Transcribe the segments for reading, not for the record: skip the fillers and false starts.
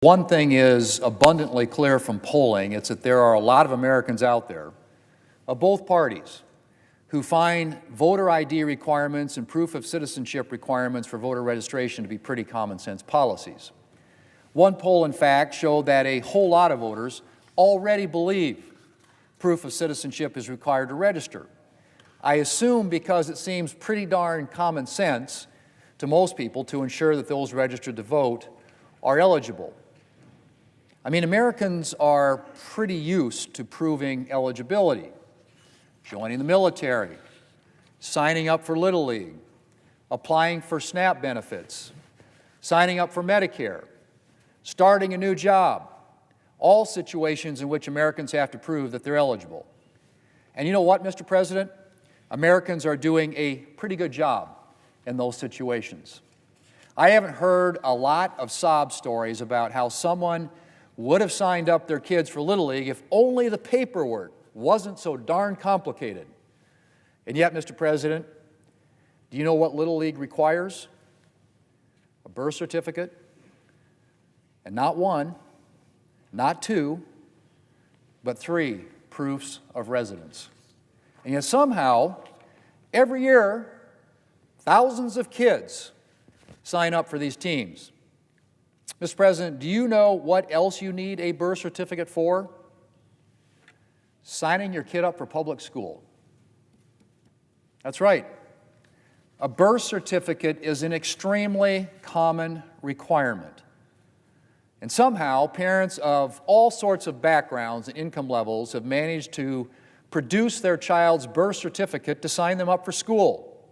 One thing is abundantly clear from polling, it's that there are a lot of Americans out there, of both parties, who find voter ID requirements and proof of citizenship requirements for voter registration to be pretty common sense policies. One poll, in fact, showed that a whole lot of voters already believe proof of citizenship is required to register. I assume because it seems pretty darn common sense to most people to ensure that those registered to vote are eligible. I mean, Americans are pretty used to proving eligibility, joining the military, signing up for Little League, applying for SNAP benefits, signing up for Medicare, starting a new job, all situations in which Americans have to prove that they're eligible. And you know what, Mr. President? Americans are doing a pretty good job in those situations. I haven't heard a lot of sob stories about how someone would have signed up their kids for Little League if only the paperwork wasn't so darn complicated. And yet, Mr. President, do you know what Little League requires? A birth certificate, and not one, not two, but 3 proofs of residence. And yet somehow, every year, thousands of kids sign up for these teams. Mr. President, do you know what else you need a birth certificate for? Signing your kid up for public school. That's right. A birth certificate is an extremely common requirement. And somehow, parents of all sorts of backgrounds and income levels have managed to produce their child's birth certificate to sign them up for school.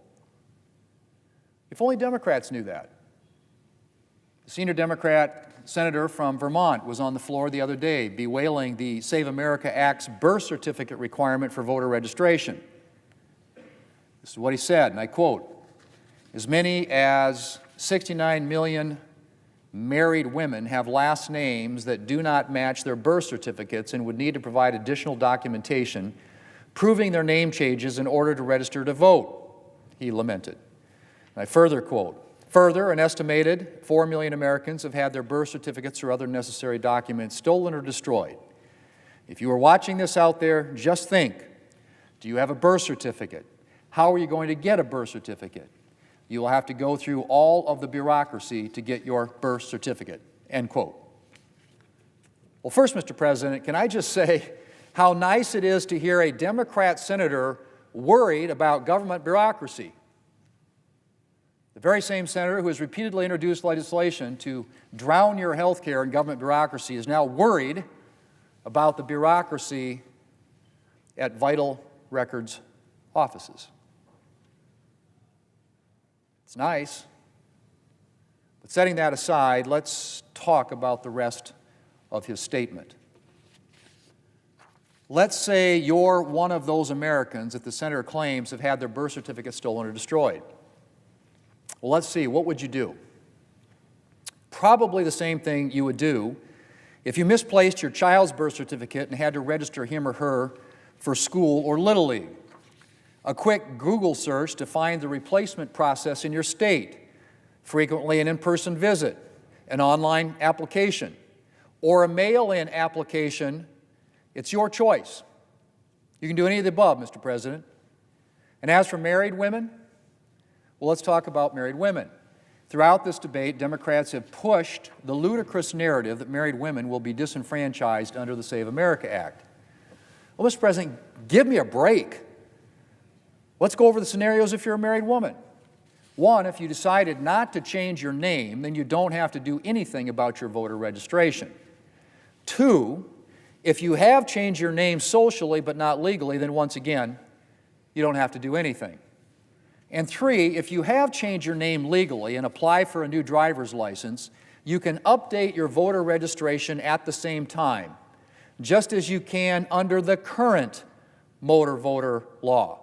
If only Democrats knew that. The senior Democrat senator from Vermont was on the floor the other day bewailing the Save America Act's birth certificate requirement for voter registration. This is what he said, and I quote, "As many as 69 million married women have last names that do not match their birth certificates and would need to provide additional documentation proving their name changes in order to register to vote," he lamented. And I further quote, "Further, an estimated 4 million Americans have had their birth certificates or other necessary documents stolen or destroyed. If you are watching this out there, just think, do you have a birth certificate? How are you going to get a birth certificate? You will have to go through all of the bureaucracy to get your birth certificate," end quote. Well, first, Mr. President, can I just say how nice it is to hear a Democrat senator worried about government bureaucracy. The very same senator who has repeatedly introduced legislation to drown your health care in government bureaucracy is now worried about the bureaucracy at vital records offices. It's nice, but setting that aside, let's talk about the rest of his statement. Let's say you're one of those Americans that the senator claims have had their birth certificate stolen or destroyed. Well, let's see, what would you do? Probably the same thing you would do if you misplaced your child's birth certificate and had to register him or her for school or Little League. A quick Google search to find the replacement process in your state, frequently an in-person visit, an online application, or a mail-in application. It's your choice. You can do any of the above, Mr. President. And as for married women, well, let's talk about married women. Throughout this debate, Democrats have pushed the ludicrous narrative that married women will be disenfranchised under the Save America Act. Well, Mr. President, give me a break. Let's go over the scenarios if you're a married woman. One, if you decided not to change your name, then you don't have to do anything about your voter registration. Two, if you have changed your name socially but not legally, then once again, you don't have to do anything. And three, if you have changed your name legally and apply for a new driver's license, you can update your voter registration at the same time, just as you can under the current motor voter law.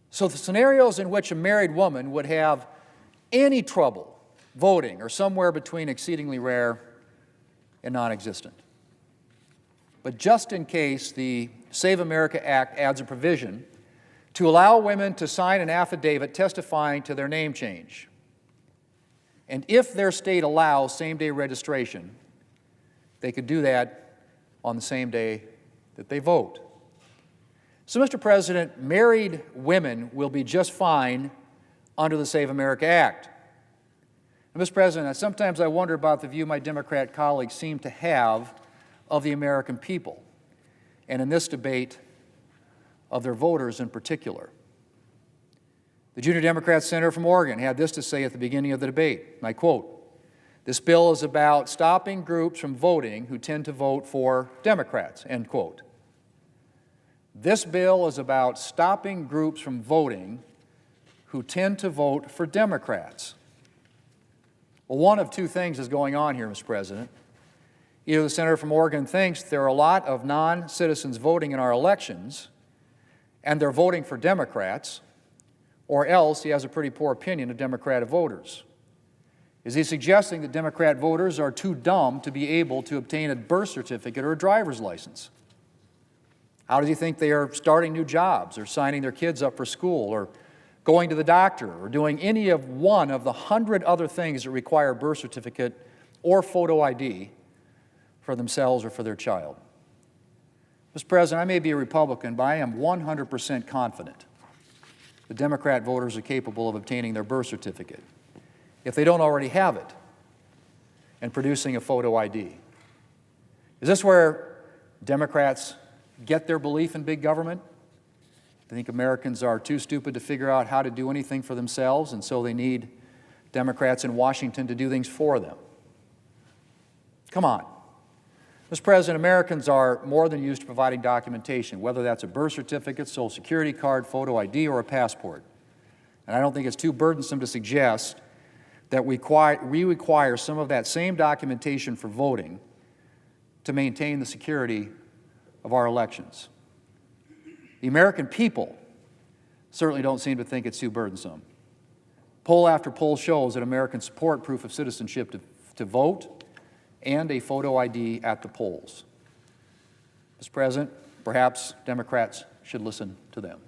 So the scenarios in which a married woman would have any trouble voting are somewhere between exceedingly rare and non-existent. But just in case, the Save America Act adds a provision to allow women to sign an affidavit testifying to their name change. And if their state allows same-day registration, they could do that on the same day that they vote. So, Mr. President, married women will be just fine under the Save America Act. And, Mr. President, sometimes I wonder about the view my Democrat colleagues seem to have of the American people, and in this debate, of their voters in particular. The junior Democrat senator from Oregon had this to say at the beginning of the debate, and I quote, "This bill is about stopping groups from voting who tend to vote for Democrats," end quote. This bill is about stopping groups from voting who tend to vote for Democrats. Well, one of two things is going on here, Mr. President. Either the senator from Oregon thinks there are a lot of non-citizens voting in our elections, and they're voting for Democrats, or else he has a pretty poor opinion of Democratic voters. Is he suggesting that Democrat voters are too dumb to be able to obtain a birth certificate or a driver's license? How does he think they are starting new jobs or signing their kids up for school or going to the doctor or doing any of one of the 100 other things that require a birth certificate or photo ID for themselves or for their child? Mr. President, I may be a Republican, but I am 100% confident the Democrat voters are capable of obtaining their birth certificate, if they don't already have it, and producing a photo ID. Is this where Democrats get their belief in big government? They think Americans are too stupid to figure out how to do anything for themselves, and so they need Democrats in Washington to do things for them. Come on. Mr. President, Americans are more than used to providing documentation, whether that's a birth certificate, Social Security card, photo ID, or a passport. And I don't think it's too burdensome to suggest that we require some of that same documentation for voting to maintain the security of our elections. The American people certainly don't seem to think it's too burdensome. Poll after poll shows that Americans support proof of citizenship to vote and a photo ID at the polls. Mr. President, perhaps Democrats should listen to them.